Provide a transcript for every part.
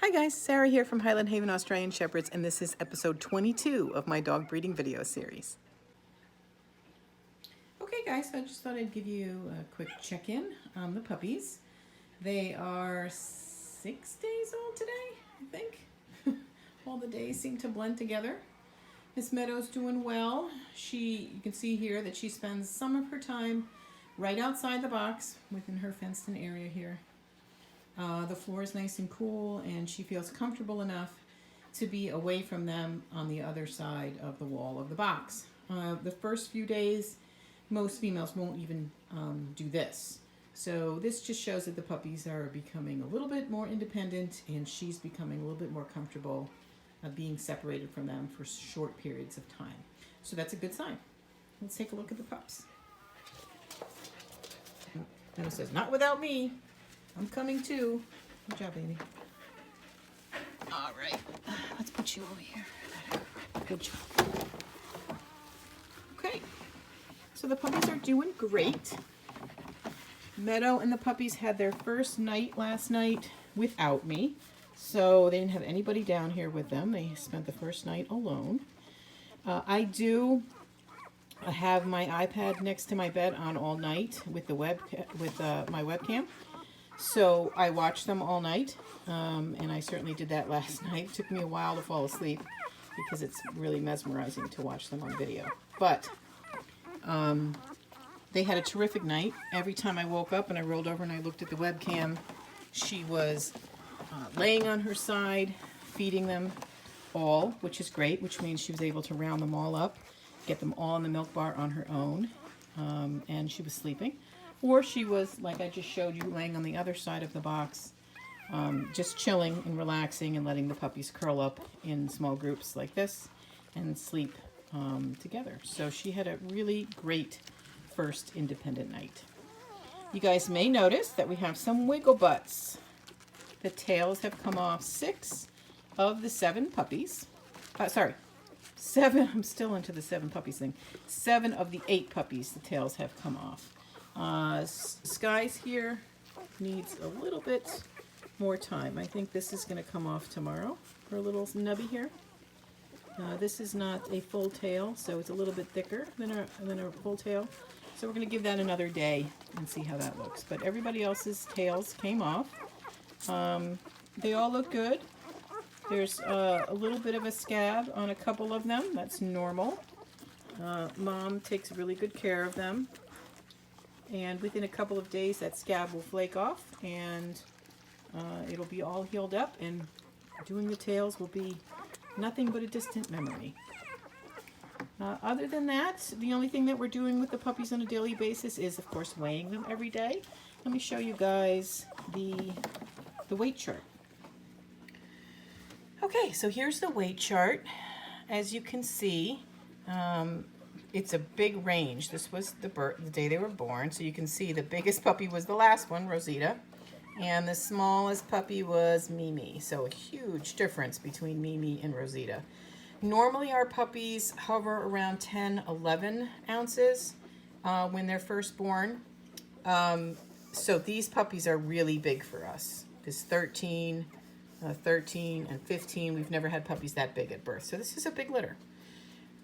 Hi guys, Sarah here from Highland Haven Australian Shepherds, and this is episode 22 of my dog breeding video series. Okay guys, so I just thought I'd give you a quick check-in on the puppies. They are 6 days old today, I think. All the days seem to blend together. Miss Meadows doing well. You can see here that she spends some of her time right outside the box within her fenced-in area here. The floor is nice and cool, and she feels comfortable enough to be away from them on the other side of the wall of the box. The first few days, most females won't even do this. So this just shows that the puppies are becoming a little bit more independent, and she's becoming a little bit more comfortable being separated from them for short periods of time. So that's a good sign. Let's take a look at the pups. Emma says, "Not without me. I'm coming too." Good job, baby. All right, let's put you over here. Good job. Okay, so the puppies are doing great. Meadow and the puppies had their first night last night without me, so they didn't have anybody down here with them. They spent the first night alone. I do have my iPad next to my bed on all night with my webcam. So I watched them all night, and I certainly did that last night. It took me a while to fall asleep because it's really mesmerizing to watch them on video. But they had a terrific night. Every time I woke up and I rolled over and I looked at the webcam, she was laying on her side, feeding them all, which is great, which means she was able to round them all up, get them all in the milk bar on her own, and she was sleeping. Or she was, like I just showed you, laying on the other side of the box, just chilling and relaxing and letting the puppies curl up in small groups like this and sleep together. So she had a really great first independent night. You guys may notice that we have some wiggle butts. The tails have come off 6 of the 7 puppies. Sorry, 7, I'm still into the 7 puppies thing. 7 of the 8 puppies, the tails have come off. Skies here needs a little bit more time. I think this is going to come off tomorrow. Her little nubby here. This is not a full tail, so it's a little bit thicker than a full tail. So we're going to give that another day and see how that looks. But everybody else's tails came off. They all look good. There's a little bit of a scab on a couple of them. That's normal. Mom takes really good care of them. And within a couple of days, that scab will flake off, and it'll be all healed up, and doing the tails will be nothing but a distant memory. Other than that, the only thing that we're doing with the puppies on a daily basis is, of course, weighing them every day. Let me show you guys the weight chart. Okay, so here's the weight chart. As you can see, it's a big range. This was the day they were born, so you can see the biggest puppy was the last one, Rosita, and the smallest puppy was Mimi. So a huge difference between Mimi and Rosita. Normally our puppies hover around 10-11 ounces when they're first born. So these puppies are really big for us. This 13 and 15, we've never had puppies that big at birth. So this is a big litter.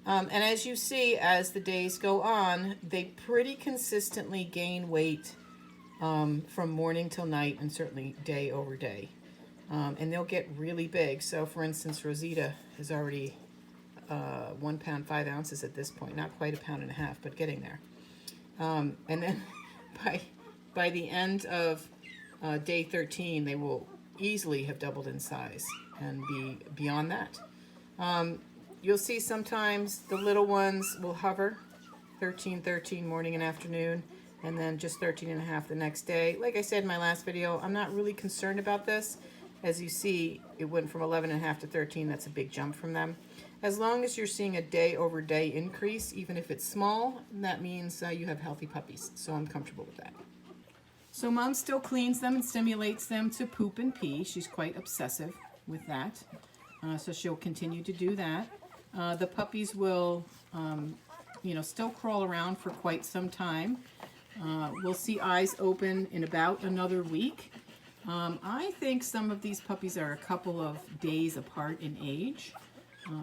And as you see, as the days go on, they pretty consistently gain weight from morning till night, and certainly day over day. And they'll get really big. So for instance, Rosita is already 1 pound 5 ounces at this point. Not quite 1.5 pounds, but getting there. And then by the end of day 13, they will easily have doubled in size and be beyond that. You'll see sometimes the little ones will hover 13 morning and afternoon, and then just 13.5 the next day. Like I said in my last video, I'm not really concerned about this. As you see, it went from 11.5 to 13. That's a big jump from them. As long as you're seeing a day over day increase, even if it's small, that means you have healthy puppies. So I'm comfortable with that. So Mom still cleans them and stimulates them to poop and pee. She's quite obsessive with that. So she'll continue to do that. The puppies will, still crawl around for quite some time. We'll see eyes open in about another week. I think some of these puppies are a couple of days apart in age.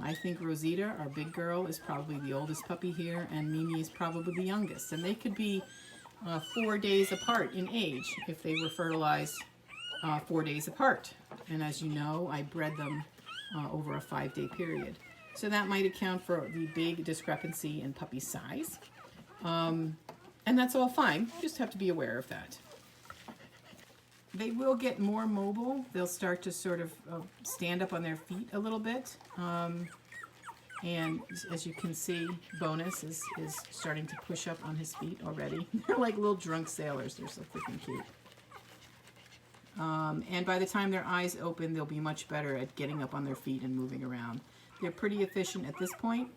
I think Rosita, our big girl, is probably the oldest puppy here, and Mimi is probably the youngest. And they could be 4 days apart in age if they were fertilized 4 days apart. And as you know, I bred them over a 5-day period. So that might account for the big discrepancy in puppy size. And that's all fine. You just have to be aware of that. They will get more mobile. They'll start to sort of stand up on their feet a little bit. And as you can see, Bonus is starting to push up on his feet already. They're like little drunk sailors. They're so freaking cute. And by the time their eyes open, they'll be much better at getting up on their feet and moving around. They're pretty efficient at this point.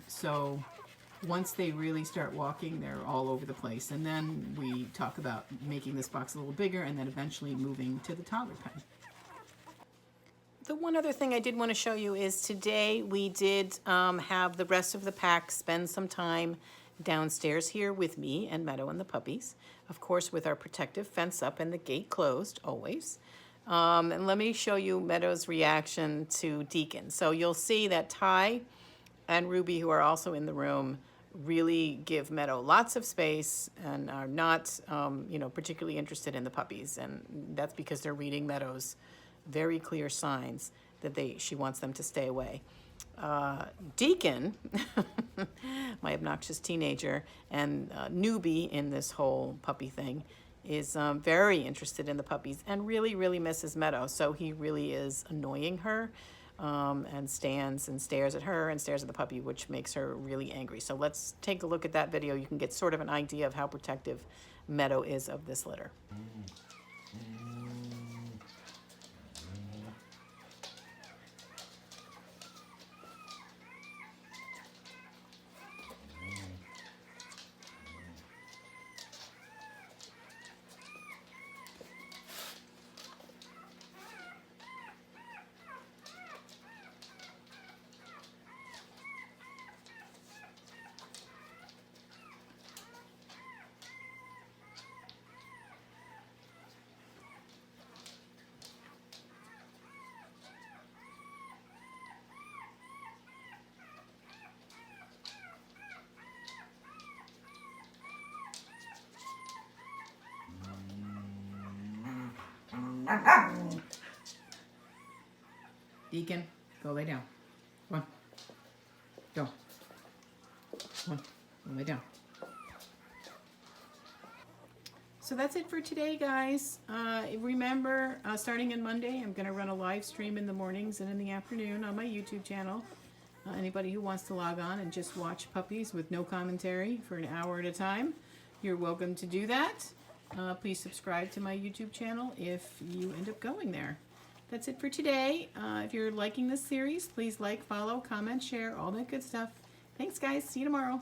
So once they really start walking, they're all over the place. And then we talk about making this box a little bigger and then eventually moving to the toddler pen. The one other thing I did want to show you is today we did have the rest of the pack spend some time downstairs here with me and Meadow and the puppies. Of course, with our protective fence up and the gate closed, always. And let me show you Meadow's reaction to Deacon. So you'll see that Ty and Ruby, who are also in the room, really give Meadow lots of space and are not, particularly interested in the puppies. And that's because they're reading Meadow's very clear signs that she wants them to stay away. Deacon, my obnoxious teenager and newbie in this whole puppy thing, is very interested in the puppies and really, really misses Meadow. So he really is annoying her. And stands and stares at her and stares at the puppy, which makes her really angry. So let's take a look at that video. You can get sort of an idea of how protective Meadow is of this litter. Deacon, go lay down. Come on. Go. Come on. Go lay down. So that's it for today, guys. Remember, starting on Monday, I'm going to run a live stream in the mornings and in the afternoon on my YouTube channel. Anybody who wants to log on and just watch puppies with no commentary for an hour at a time, you're welcome to do that. Please subscribe to my YouTube channel if you end up going there. That's it for today. If you're liking this series, please like, follow, comment, share, all that good stuff. Thanks, guys. See you tomorrow.